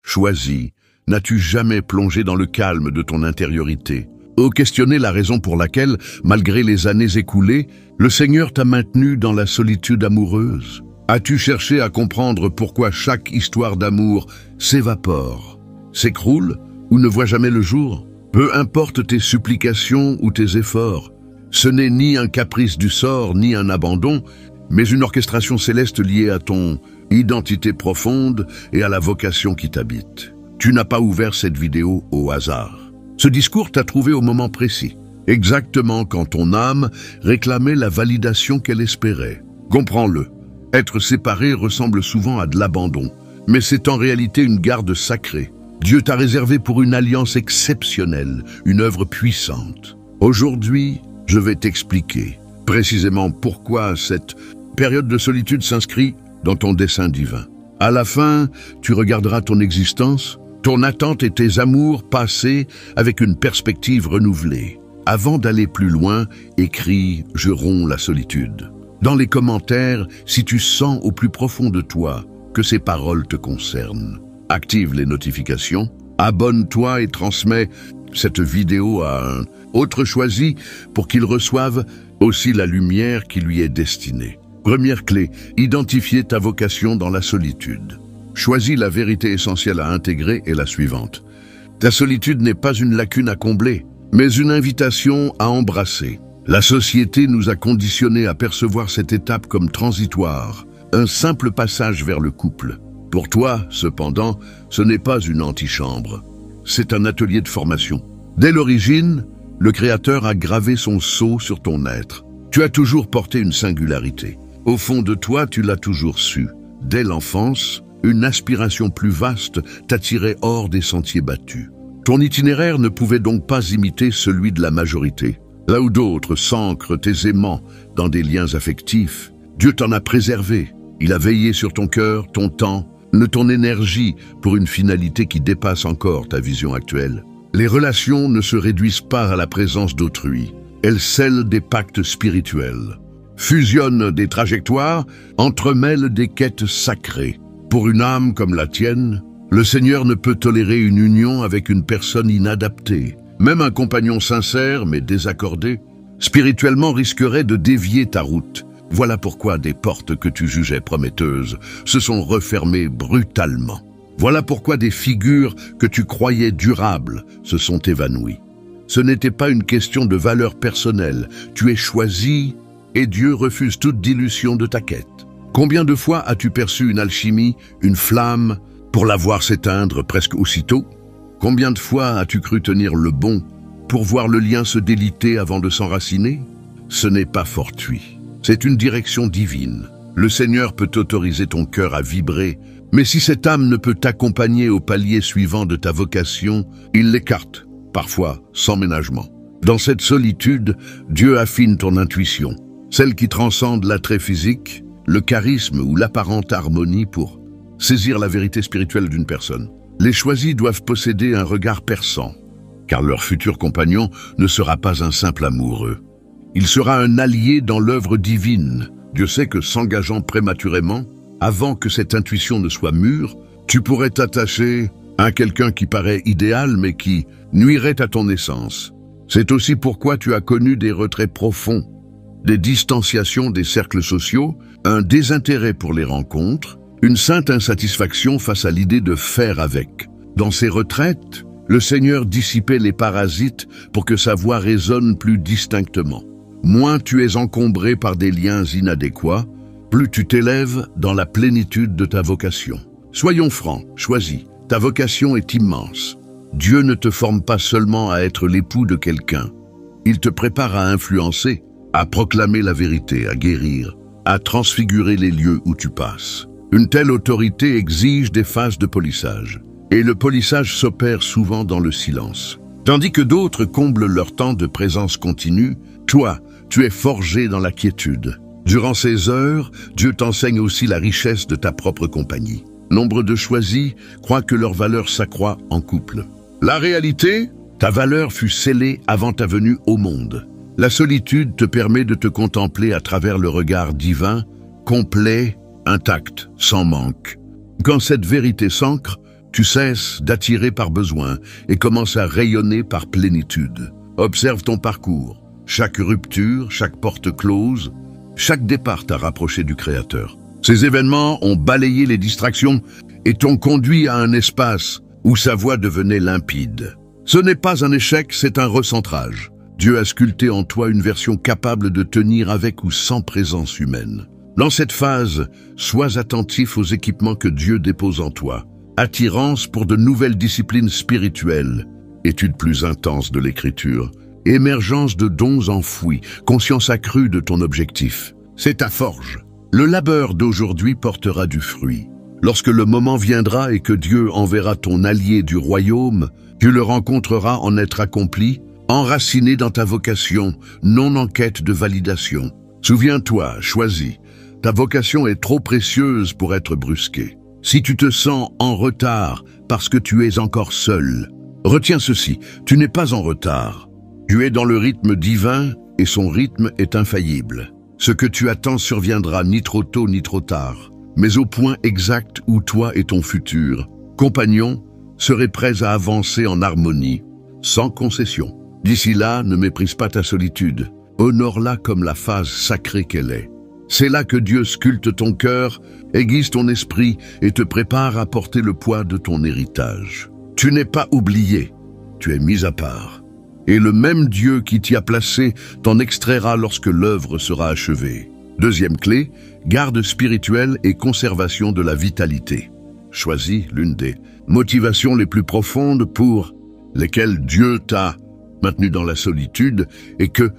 choisi, n'as-tu jamais plongé dans le calme de ton intériorité? Ô questionner la raison pour laquelle, malgré les années écoulées, le Seigneur t'a maintenu dans la solitude amoureuse? As-tu cherché à comprendre pourquoi chaque histoire d'amour s'évapore, s'écroule ou ne voit jamais le jour? Peu importe tes supplications ou tes efforts, ce n'est ni un caprice du sort ni un abandon, mais une orchestration céleste liée à ton identité profonde et à la vocation qui t'habite. Tu n'as pas ouvert cette vidéo au hasard. Ce discours t'a trouvé au moment précis, exactement quand ton âme réclamait la validation qu'elle espérait. Comprends-le, être séparé ressemble souvent à de l'abandon, mais c'est en réalité une garde sacrée. Dieu t'a réservé pour une alliance exceptionnelle, une œuvre puissante. Aujourd'hui, je vais t'expliquer précisément pourquoi cette période de solitude s'inscrit dans ton dessein divin. À la fin, tu regarderas ton existence, ton attente et tes amours passés avec une perspective renouvelée. Avant d'aller plus loin, écris « Je romps la solitude ». Dans les commentaires, si tu sens au plus profond de toi que ces paroles te concernent. Active les notifications, abonne-toi et transmets cette vidéo à un autre choisi pour qu'il reçoive aussi la lumière qui lui est destinée. Première clé, identifier ta vocation dans la solitude. Choisis la vérité essentielle à intégrer est la suivante. Ta solitude n'est pas une lacune à combler, mais une invitation à embrasser. La société nous a conditionnés à percevoir cette étape comme transitoire, un simple passage vers le couple. Pour toi, cependant, ce n'est pas une antichambre, c'est un atelier de formation. Dès l'origine, le Créateur a gravé son sceau sur ton être. Tu as toujours porté une singularité. Au fond de toi, tu l'as toujours su. Dès l'enfance, une aspiration plus vaste t'attirait hors des sentiers battus. Ton itinéraire ne pouvait donc pas imiter celui de la majorité. Là où d'autres s'ancrent aisément dans des liens affectifs, Dieu t'en a préservé. Il a veillé sur ton cœur, ton temps, ton énergie pour une finalité qui dépasse encore ta vision actuelle. Les relations ne se réduisent pas à la présence d'autrui. Elles scellent des pactes spirituels, fusionnent des trajectoires, entremêlent des quêtes sacrées. Pour une âme comme la tienne, le Seigneur ne peut tolérer une union avec une personne inadaptée. Même un compagnon sincère mais désaccordé, spirituellement risquerait de dévier ta route. Voilà pourquoi des portes que tu jugeais prometteuses se sont refermées brutalement. Voilà pourquoi des figures que tu croyais durables se sont évanouies. Ce n'était pas une question de valeur personnelle. Tu es choisi et Dieu refuse toute dilution de ta quête. Combien de fois as-tu perçu une alchimie, une flamme, pour la voir s'éteindre presque aussitôt? Combien de fois as-tu cru tenir le bon pour voir le lien se déliter avant de s'enraciner? Ce n'est pas fortuit, c'est une direction divine. Le Seigneur peut autoriser ton cœur à vibrer, mais si cette âme ne peut t'accompagner au palier suivant de ta vocation, il l'écarte, parfois sans ménagement. Dans cette solitude, Dieu affine ton intuition, celle qui transcende l'attrait physique, le charisme ou l'apparente harmonie pour saisir la vérité spirituelle d'une personne. Les choisis doivent posséder un regard perçant, car leur futur compagnon ne sera pas un simple amoureux. Il sera un allié dans l'œuvre divine. Dieu sait que s'engageant prématurément, avant que cette intuition ne soit mûre, tu pourrais t'attacher à quelqu'un qui paraît idéal mais qui nuirait à ton essence. C'est aussi pourquoi tu as connu des retraits profonds, des distanciations des cercles sociaux, un désintérêt pour les rencontres, une sainte insatisfaction face à l'idée de faire avec. Dans ces retraites, le Seigneur dissipait les parasites pour que sa voix résonne plus distinctement. Moins tu es encombré par des liens inadéquats, plus tu t'élèves dans la plénitude de ta vocation. Soyons francs, choisis, ta vocation est immense. Dieu ne te forme pas seulement à être l'époux de quelqu'un. Il te prépare à influencer, à proclamer la vérité, à guérir, à transfigurer les lieux où tu passes. Une telle autorité exige des phases de polissage. Et le polissage s'opère souvent dans le silence. Tandis que d'autres comblent leur temps de présence continue, toi, tu es forgé dans la quiétude. Durant ces heures, Dieu t'enseigne aussi la richesse de ta propre compagnie. Nombre de choisis croient que leur valeur s'accroît en couple. La réalité, ta valeur fut scellée avant ta venue au monde. La solitude te permet de te contempler à travers le regard divin, complet, intact, sans manque. Quand cette vérité s'ancre, Tu cesses d'attirer par besoin et commences à rayonner par plénitude. Observe ton parcours. Chaque rupture, chaque porte close, chaque départ t'a rapproché du Créateur. Ces événements ont balayé les distractions et t'ont conduit à un espace où sa voie devenait limpide. Ce n'est pas un échec, c'est un recentrage. Dieu a sculpté en toi une version capable de tenir avec ou sans présence humaine. Dans cette phase, sois attentif aux équipements que Dieu dépose en toi. Attirance pour de nouvelles disciplines spirituelles, étude plus intense de l'écriture, émergence de dons enfouis, conscience accrue de ton objectif. C'est ta forge. Le labeur d'aujourd'hui portera du fruit. Lorsque le moment viendra et que Dieu enverra ton allié du royaume, tu le rencontreras en être accompli, enraciné dans ta vocation, non en quête de validation. Souviens-toi, choisis, ta vocation est trop précieuse pour être brusquée. Si tu te sens en retard parce que tu es encore seul, retiens ceci, tu n'es pas en retard. Tu es dans le rythme divin et son rythme est infaillible. Ce que tu attends surviendra ni trop tôt ni trop tard, mais au point exact où toi et ton futur compagnon seraient prêts à avancer en harmonie, sans concession. D'ici là, ne méprise pas ta solitude, honore-la comme la phase sacrée qu'elle est. C'est là que Dieu sculpte ton cœur, aiguise ton esprit et te prépare à porter le poids de ton héritage. Tu n'es pas oublié, tu es mis à part. Et le même Dieu qui t'y a placé t'en extraira lorsque l'œuvre sera achevée. Deuxième clé, garde spirituelle et conservation de la vitalité. Choisis l'une des motivations les plus profondes pour lesquelles Dieu t'a maintenu dans la solitude et que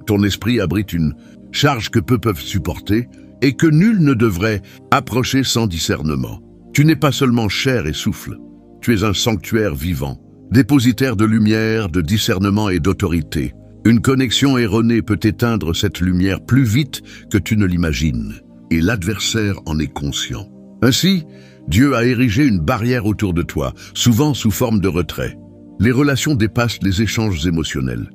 ton esprit abrite une charge que peu peuvent supporter et que nul ne devrait approcher sans discernement. Tu n'es pas seulement chair et souffle, tu es un sanctuaire vivant, dépositaire de lumière, de discernement et d'autorité. Une connexion erronée peut éteindre cette lumière plus vite que tu ne l'imagines, et l'adversaire en est conscient. Ainsi, Dieu a érigé une barrière autour de toi, souvent sous forme de retrait. Les relations dépassent les échanges émotionnels.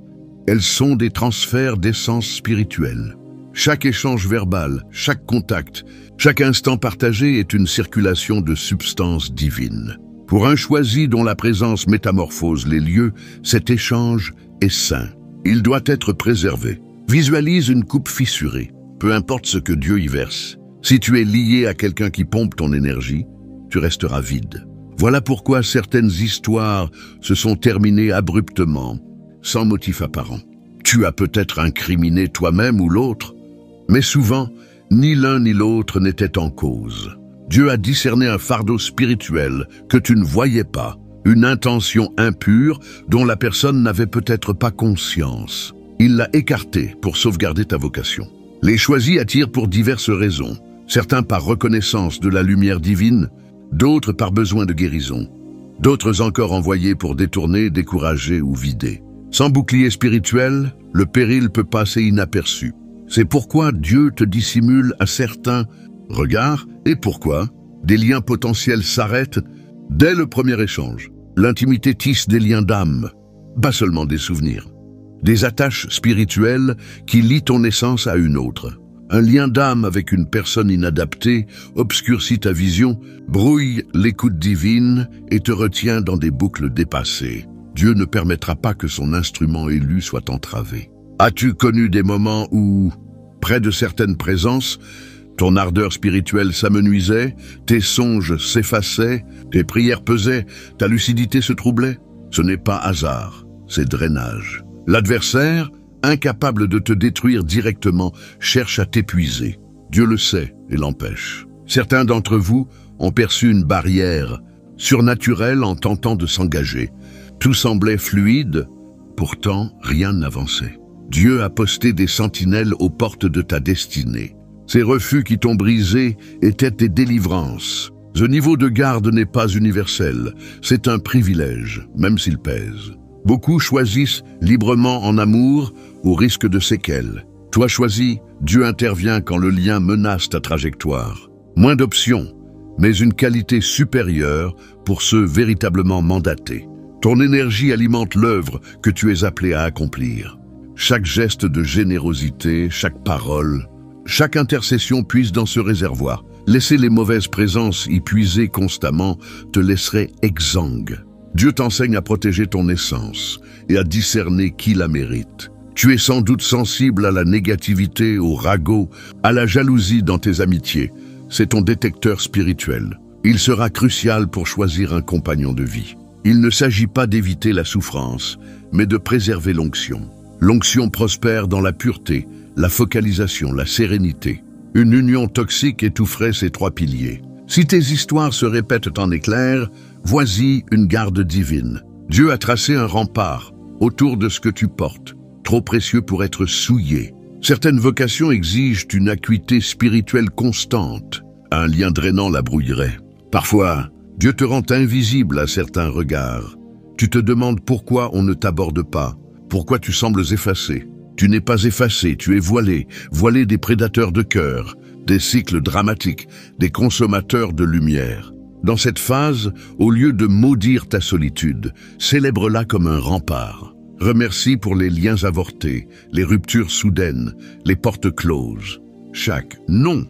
Elles sont des transferts d'essence spirituelle. Chaque échange verbal, chaque contact, chaque instant partagé est une circulation de substances divines. Pour un choisi dont la présence métamorphose les lieux, cet échange est saint. Il doit être préservé. Visualise une coupe fissurée, peu importe ce que Dieu y verse. Si tu es lié à quelqu'un qui pompe ton énergie, tu resteras vide. Voilà pourquoi certaines histoires se sont terminées abruptement, sans motif apparent. Tu as peut-être incriminé toi-même ou l'autre, mais souvent, ni l'un ni l'autre n'était en cause. Dieu a discerné un fardeau spirituel que tu ne voyais pas, une intention impure dont la personne n'avait peut-être pas conscience. Il l'a écarté pour sauvegarder ta vocation. Les choisis attirent pour diverses raisons, certains par reconnaissance de la lumière divine, d'autres par besoin de guérison, d'autres encore envoyés pour détourner, décourager ou vider. Sans bouclier spirituel, le péril peut passer inaperçu. C'est pourquoi Dieu te dissimule à certains regards et pourquoi des liens potentiels s'arrêtent dès le premier échange. L'intimité tisse des liens d'âme, pas seulement des souvenirs. Des attaches spirituelles qui lient ton essence à une autre. Un lien d'âme avec une personne inadaptée obscurcit ta vision, brouille l'écoute divine et te retient dans des boucles dépassées. Dieu ne permettra pas que son instrument élu soit entravé. As-tu connu des moments où, près de certaines présences, ton ardeur spirituelle s'amenuisait, tes songes s'effaçaient, tes prières pesaient, ta lucidité se troublait? Ce n'est pas hasard, c'est drainage. L'adversaire, incapable de te détruire directement, cherche à t'épuiser. Dieu le sait et l'empêche. Certains d'entre vous ont perçu une barrière surnaturelle en tentant de s'engager. Tout semblait fluide, pourtant rien n'avançait. Dieu a posté des sentinelles aux portes de ta destinée. Ces refus qui t'ont brisé étaient tes délivrances. Ce niveau de garde n'est pas universel, c'est un privilège, même s'il pèse. Beaucoup choisissent librement en amour, au risque de séquelles. Toi choisis, Dieu intervient quand le lien menace ta trajectoire. Moins d'options, mais une qualité supérieure pour ceux véritablement mandatés. Ton énergie alimente l'œuvre que tu es appelé à accomplir. Chaque geste de générosité, chaque parole, chaque intercession puise dans ce réservoir. Laisser les mauvaises présences y puiser constamment te laisserait exsangue. Dieu t'enseigne à protéger ton essence et à discerner qui la mérite. Tu es sans doute sensible à la négativité, au ragot, à la jalousie dans tes amitiés. C'est ton détecteur spirituel. Il sera crucial pour choisir un compagnon de vie. Il ne s'agit pas d'éviter la souffrance, mais de préserver l'onction. L'onction prospère dans la pureté, la focalisation, la sérénité. Une union toxique étoufferait ces trois piliers. Si tes histoires se répètent en éclairs, voici une garde divine. Dieu a tracé un rempart autour de ce que tu portes, trop précieux pour être souillé. Certaines vocations exigent une acuité spirituelle constante. Un lien drainant la brouillerait. Parfois, Dieu te rend invisible à certains regards. Tu te demandes pourquoi on ne t'aborde pas, pourquoi tu sembles effacé. Tu n'es pas effacé, tu es voilé, voilé des prédateurs de cœur, des cycles dramatiques, des consommateurs de lumière. Dans cette phase, au lieu de maudire ta solitude, célèbre-la comme un rempart. Remercie pour les liens avortés, les ruptures soudaines, les portes closes. Chaque non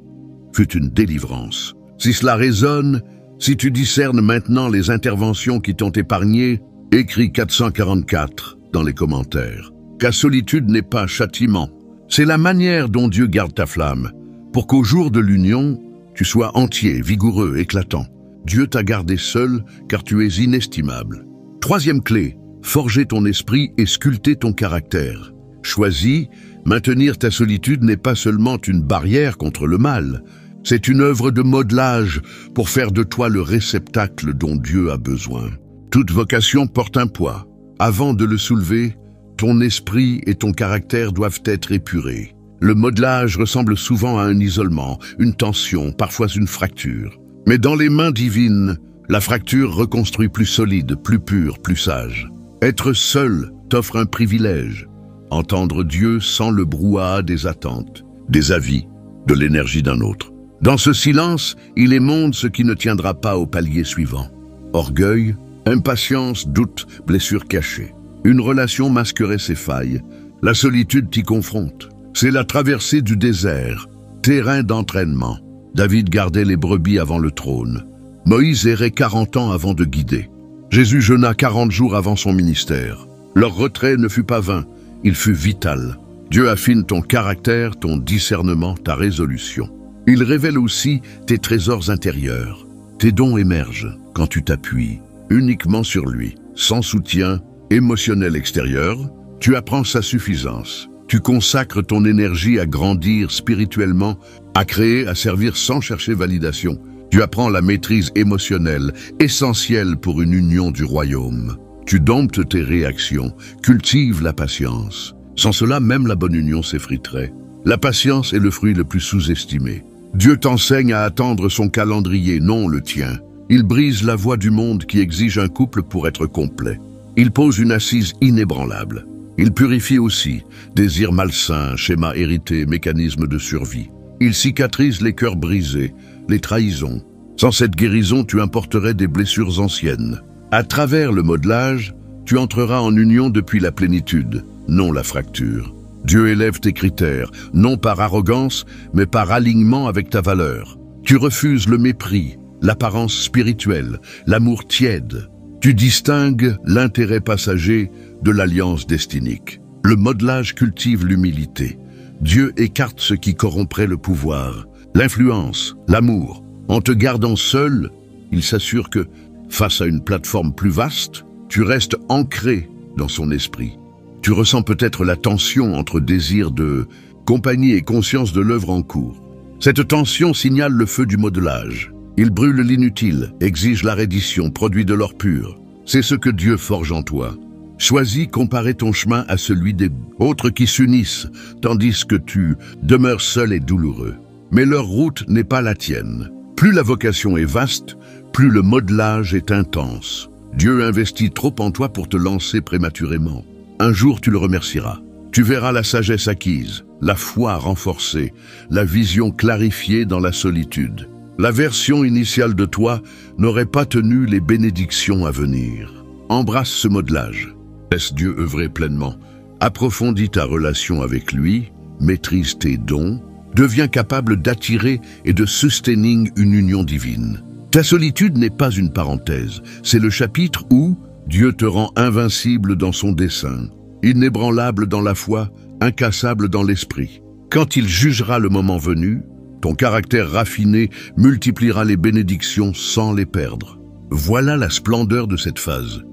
fut une délivrance. Si cela résonne, si tu discernes maintenant les interventions qui t'ont épargné, écris 444 dans les commentaires. Ta solitude n'est pas châtiment. C'est la manière dont Dieu garde ta flamme, pour qu'au jour de l'union, tu sois entier, vigoureux, éclatant. Dieu t'a gardé seul, car tu es inestimable. Troisième clé, forger ton esprit et sculpter ton caractère. Choisis, maintenir ta solitude n'est pas seulement une barrière contre le mal, c'est une œuvre de modelage pour faire de toi le réceptacle dont Dieu a besoin. Toute vocation porte un poids. Avant de le soulever, ton esprit et ton caractère doivent être épurés. Le modelage ressemble souvent à un isolement, une tension, parfois une fracture. Mais dans les mains divines, la fracture reconstruit plus solide, plus pure, plus sage. Être seul t'offre un privilège. Entendre Dieu sans le brouhaha des attentes, des avis, de l'énergie d'un autre. Dans ce silence, il émonde ce qui ne tiendra pas au palier suivant. Orgueil, impatience, doute, blessure cachée. Une relation masquerait ses failles. La solitude t'y confronte. C'est la traversée du désert, terrain d'entraînement. David gardait les brebis avant le trône. Moïse errait 40 ans avant de guider. Jésus jeûna 40 jours avant son ministère. Leur retrait ne fut pas vain, il fut vital. Dieu affine ton caractère, ton discernement, ta résolution. Il révèle aussi tes trésors intérieurs. Tes dons émergent quand tu t'appuies uniquement sur lui, sans soutien émotionnel extérieur. Tu apprends sa suffisance. Tu consacres ton énergie à grandir spirituellement, à créer, à servir sans chercher validation. Tu apprends la maîtrise émotionnelle, essentielle pour une union du royaume. Tu domptes tes réactions, cultives la patience. Sans cela, même la bonne union s'effriterait. La patience est le fruit le plus sous-estimé. Dieu t'enseigne à attendre son calendrier, non le tien. Il brise la voie du monde qui exige un couple pour être complet. Il pose une assise inébranlable. Il purifie aussi, désirs malsains, schémas hérités, mécanismes de survie. Il cicatrise les cœurs brisés, les trahisons. Sans cette guérison, tu importerais des blessures anciennes. À travers le modelage, tu entreras en union depuis la plénitude, non la fracture. Dieu élève tes critères, non par arrogance, mais par alignement avec ta valeur. Tu refuses le mépris, l'apparence spirituelle, l'amour tiède. Tu distingues l'intérêt passager de l'alliance destinique. Le modelage cultive l'humilité. Dieu écarte ce qui corromprait le pouvoir, l'influence, l'amour. En te gardant seul, il s'assure que, face à une plateforme plus vaste, tu restes ancré dans son esprit. Tu ressens peut-être la tension entre désir de compagnie et conscience de l'œuvre en cours. Cette tension signale le feu du modelage. Il brûle l'inutile, exige la reddition, produit de l'or pur. C'est ce que Dieu forge en toi. Choisis comparer ton chemin à celui des autres qui s'unissent, tandis que tu demeures seul et douloureux. Mais leur route n'est pas la tienne. Plus la vocation est vaste, plus le modelage est intense. Dieu investit trop en toi pour te lancer prématurément. Un jour tu le remercieras. Tu verras la sagesse acquise, la foi renforcée, la vision clarifiée dans la solitude. La version initiale de toi n'aurait pas tenu les bénédictions à venir. Embrasse ce modelage. Laisse Dieu œuvrer pleinement. Approfondis ta relation avec lui, maîtrise tes dons, Deviens capable d'attirer et de sustaining une union divine. Ta solitude n'est pas une parenthèse, c'est le chapitre où Dieu te rend invincible dans son dessein, inébranlable dans la foi, incassable dans l'esprit. Quand il jugera le moment venu, ton caractère raffiné multipliera les bénédictions sans les perdre. Voilà la splendeur de cette phase.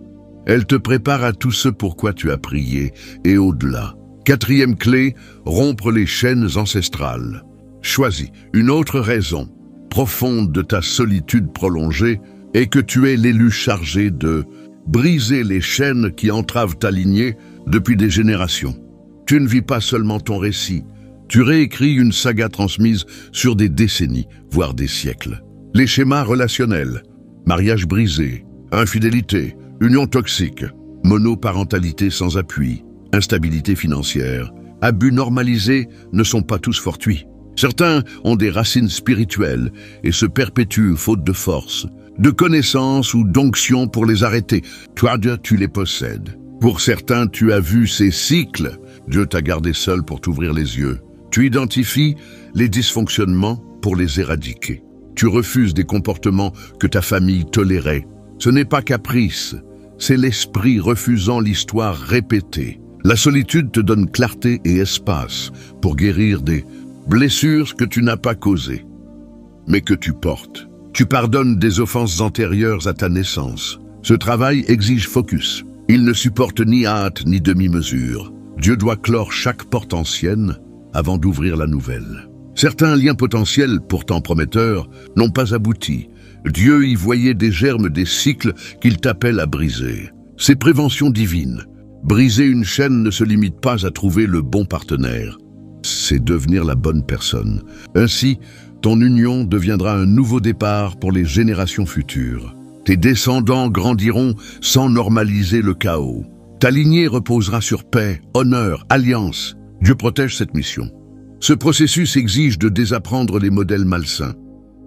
Elle te prépare à tout ce pourquoi tu as prié et au-delà. Quatrième clé, rompre les chaînes ancestrales. Choisis une autre raison profonde de ta solitude prolongée et que tu es l'élu chargé de briser les chaînes qui entravent ta lignée depuis des générations. Tu ne vis pas seulement ton récit, tu réécris une saga transmise sur des décennies, voire des siècles. Les schémas relationnels, mariage brisé, infidélité, union toxique, monoparentalité sans appui, instabilité financière, abus normalisés ne sont pas tous fortuits. Certains ont des racines spirituelles et se perpétuent faute de force, de connaissances ou d'onction pour les arrêter. Toi, Dieu, tu les possèdes. Pour certains, tu as vu ces cycles. Dieu t'a gardé seul pour t'ouvrir les yeux. Tu identifies les dysfonctionnements pour les éradiquer. Tu refuses des comportements que ta famille tolérait. Ce n'est pas caprice, c'est l'esprit refusant l'histoire répétée. La solitude te donne clarté et espace pour guérir des blessures que tu n'as pas causées, mais que tu portes. Tu pardonnes des offenses antérieures à ta naissance. Ce travail exige focus. Il ne supporte ni hâte ni demi-mesure. Dieu doit clore chaque porte ancienne avant d'ouvrir la nouvelle. Certains liens potentiels, pourtant prometteurs, n'ont pas abouti. Dieu y voyait des germes des cycles qu'il t'appelle à briser. C'est prévention divine. Briser une chaîne ne se limite pas à trouver le bon partenaire. C'est devenir la bonne personne. Ainsi, ton union deviendra un nouveau départ pour les générations futures. Tes descendants grandiront sans normaliser le chaos. Ta lignée reposera sur paix, honneur, alliance. Dieu protège cette mission. Ce processus exige de désapprendre les modèles malsains.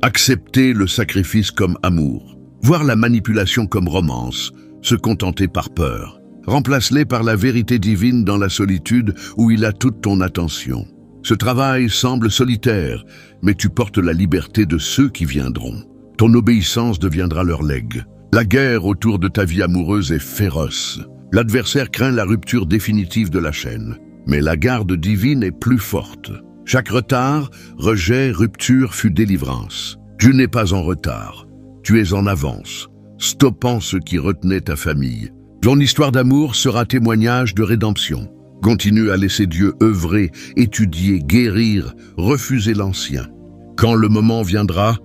Accepter le sacrifice comme amour. Voir la manipulation comme romance. Se contenter par peur. Remplace-les par la vérité divine dans la solitude où il a toute ton attention. Ce travail semble solitaire, mais tu portes la liberté de ceux qui viendront. Ton obéissance deviendra leur legs. La guerre autour de ta vie amoureuse est féroce. L'adversaire craint la rupture définitive de la chaîne. Mais la garde divine est plus forte. Chaque retard, rejet, rupture fut délivrance. Tu n'es pas en retard. Tu es en avance, stoppant ce qui retenait ta famille. Ton histoire d'amour sera témoignage de rédemption. Continue à laisser Dieu œuvrer, étudier, guérir, refuser l'ancien. Quand le moment viendra,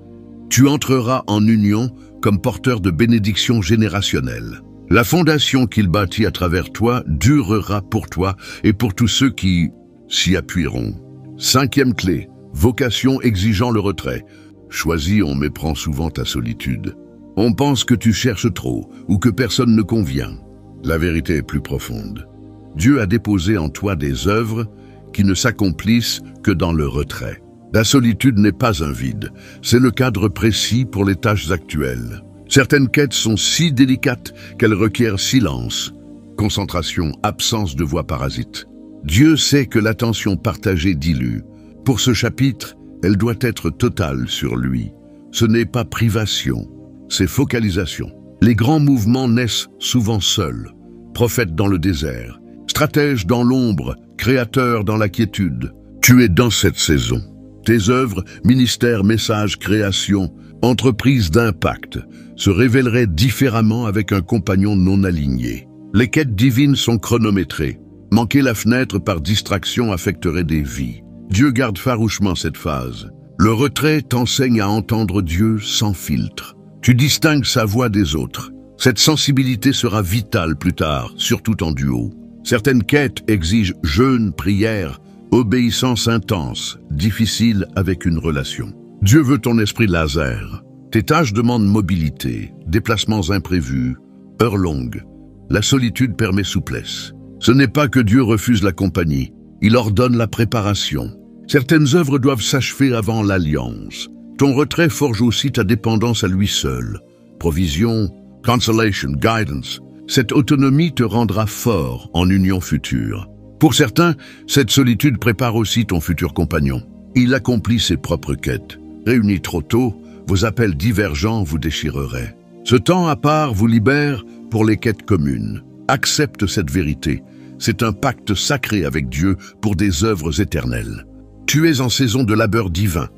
tu entreras en union comme porteur de bénédictions générationnelles. La fondation qu'il bâtit à travers toi durera pour toi et pour tous ceux qui s'y appuieront. Cinquième clé, vocation exigeant le retrait. Choisis, on méprend souvent ta solitude. On pense que tu cherches trop ou que personne ne convient. La vérité est plus profonde. Dieu a déposé en toi des œuvres qui ne s'accomplissent que dans le retrait. La solitude n'est pas un vide, c'est le cadre précis pour les tâches actuelles. Certaines quêtes sont si délicates qu'elles requièrent silence, concentration, absence de voix parasite. Dieu sait que l'attention partagée dilue. Pour ce chapitre, elle doit être totale sur lui. Ce n'est pas privation, c'est focalisation. Les grands mouvements naissent souvent seuls. Prophète dans le désert, stratège dans l'ombre, créateur dans la quiétude. Tu es dans cette saison. Tes œuvres, ministères, messages, créations, entreprises d'impact se révéleraient différemment avec un compagnon non aligné. Les quêtes divines sont chronométrées. Manquer la fenêtre par distraction affecterait des vies. Dieu garde farouchement cette phase. Le retrait t'enseigne à entendre Dieu sans filtre. Tu distingues sa voix des autres. Cette sensibilité sera vitale plus tard, surtout en duo. Certaines quêtes exigent jeûne, prière, obéissance intense, difficile avec une relation. Dieu veut ton esprit laser. Tes tâches demandent mobilité, déplacements imprévus, heures longues. La solitude permet souplesse. Ce n'est pas que Dieu refuse la compagnie, il ordonne la préparation. Certaines œuvres doivent s'achever avant l'alliance. Ton retrait forge aussi ta dépendance à lui seul. Provision, consolation, guidance. Cette autonomie te rendra fort en union future. Pour certains, cette solitude prépare aussi ton futur compagnon. Il accomplit ses propres quêtes. Réunis trop tôt, vos appels divergents vous déchireraient. Ce temps à part vous libère pour les quêtes communes. Accepte cette vérité. C'est un pacte sacré avec Dieu pour des œuvres éternelles. Tu es en saison de labeur divin.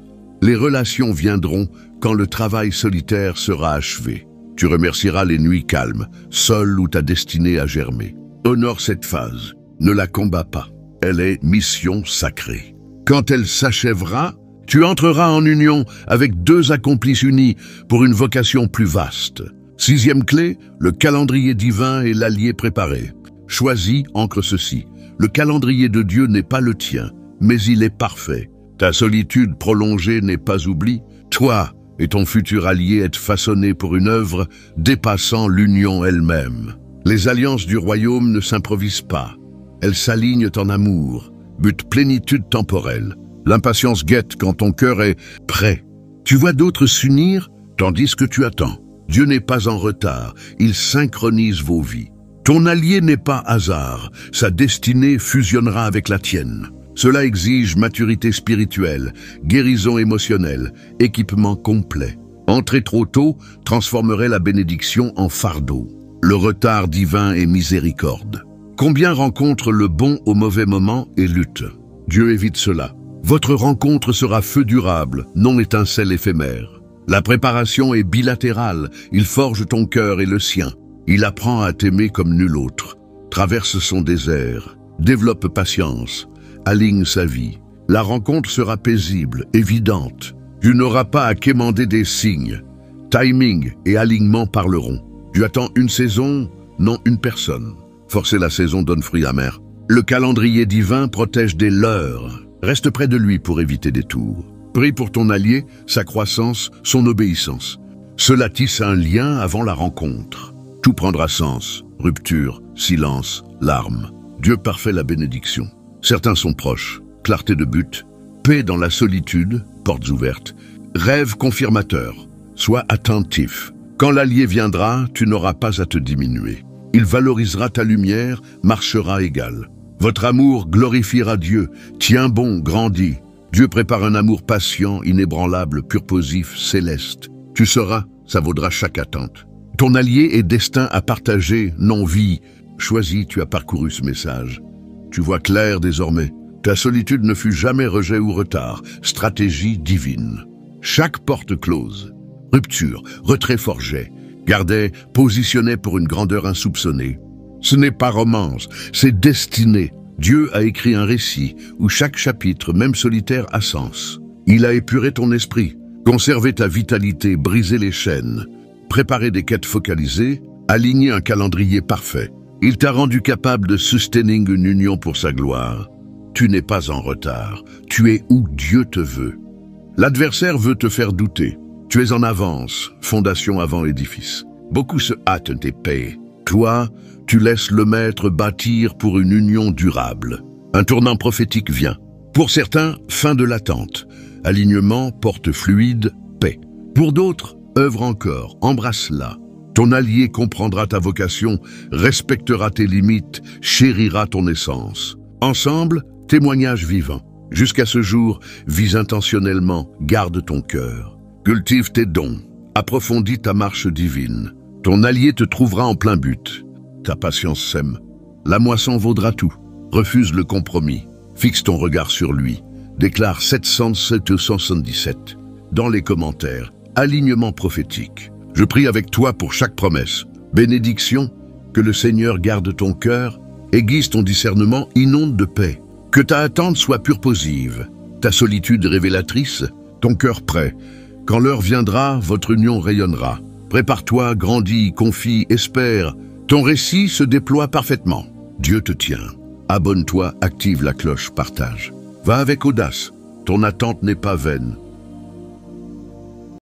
Les relations viendront quand le travail solitaire sera achevé. Tu remercieras les nuits calmes, seul où ta destinée a germé. Honore cette phase. Ne la combats pas. Elle est mission sacrée. Quand elle s'achèvera, tu entreras en union avec deux accomplices unis pour une vocation plus vaste. 6e clé, le calendrier divin est l'allié préparé. Choisis, ancre ceci. Le calendrier de Dieu n'est pas le tien, mais il est parfait. Ta solitude prolongée n'est pas oubli. Toi et ton futur allié êtes façonnés pour une œuvre dépassant l'union elle-même. Les alliances du royaume ne s'improvisent pas. Elles s'alignent en amour, but plénitude temporelle. L'impatience guette quand ton cœur est prêt. Tu vois d'autres s'unir, tandis que tu attends. Dieu n'est pas en retard, il synchronise vos vies. Ton allié n'est pas hasard, sa destinée fusionnera avec la tienne. Cela exige maturité spirituelle, guérison émotionnelle, équipement complet. Entrer trop tôt transformerait la bénédiction en fardeau. Le retard divin est miséricorde. Combien rencontrent le bon au mauvais moment et luttent? Dieu évite cela. Votre rencontre sera feu durable, non étincelle éphémère. La préparation est bilatérale, il forge ton cœur et le sien. Il apprend à t'aimer comme nul autre. Traverse son désert, développe patience, aligne sa vie. La rencontre sera paisible, évidente. Tu n'auras pas à quémander des signes. Timing et alignement parleront. Tu attends une saison, non une personne. Forcer la saison donne fruit amer. Le calendrier divin protège des leurres. Reste près de lui pour éviter des tours. Prie pour ton allié, sa croissance, son obéissance. Cela tisse un lien avant la rencontre. Tout prendra sens. Rupture, silence, larmes. Dieu parfait la bénédiction. Certains sont proches. Clarté de but. Paix dans la solitude, portes ouvertes. Rêve confirmateur. Sois attentif. Quand l'allié viendra, tu n'auras pas à te diminuer. Il valorisera ta lumière, marchera égal. Votre amour glorifiera Dieu. Tiens bon, grandis. Dieu prépare un amour patient, inébranlable, purposif, céleste. Tu sauras, ça vaudra chaque attente. Ton allié est destin à partager, non vie. Choisis, tu as parcouru ce message. Tu vois clair désormais. Ta solitude ne fut jamais rejet ou retard. Stratégie divine. Chaque porte close. Rupture, retrait forgé. Gardait, positionnait pour une grandeur insoupçonnée. Ce n'est pas romance, c'est destiné. Dieu a écrit un récit où chaque chapitre, même solitaire, a sens. Il a épuré ton esprit, conservé ta vitalité, brisé les chaînes, préparé des quêtes focalisées, aligné un calendrier parfait. Il t'a rendu capable de sustaining une union pour sa gloire. Tu n'es pas en retard, tu es où Dieu te veut. L'adversaire veut te faire douter. Tu es en avance, fondation avant édifice. Beaucoup se hâtent tes paix. Toi, tu laisses le Maître bâtir pour une union durable. Un tournant prophétique vient. Pour certains, fin de l'attente. Alignement, porte fluide, paix. Pour d'autres, œuvre encore, embrasse-la. Ton allié comprendra ta vocation, respectera tes limites, chérira ton essence. Ensemble, témoignage vivant. Jusqu'à ce jour, vis intentionnellement, garde ton cœur. Cultive tes dons, approfondis ta marche divine. Ton allié te trouvera en plein but. Ta patience sème. La moisson vaudra tout. Refuse le compromis. Fixe ton regard sur lui. Déclare 777 dans les commentaires. Alignement prophétique. Je prie avec toi pour chaque promesse. Bénédiction, que le Seigneur garde ton cœur, aiguise ton discernement, inonde de paix. Que ta attente soit purposive, ta solitude révélatrice, ton cœur prêt. Quand l'heure viendra, votre union rayonnera. Prépare-toi, grandis, confie, espère. Ton récit se déploie parfaitement. Dieu te tient. Abonne-toi, active la cloche, partage. Va avec audace. Ton attente n'est pas vaine.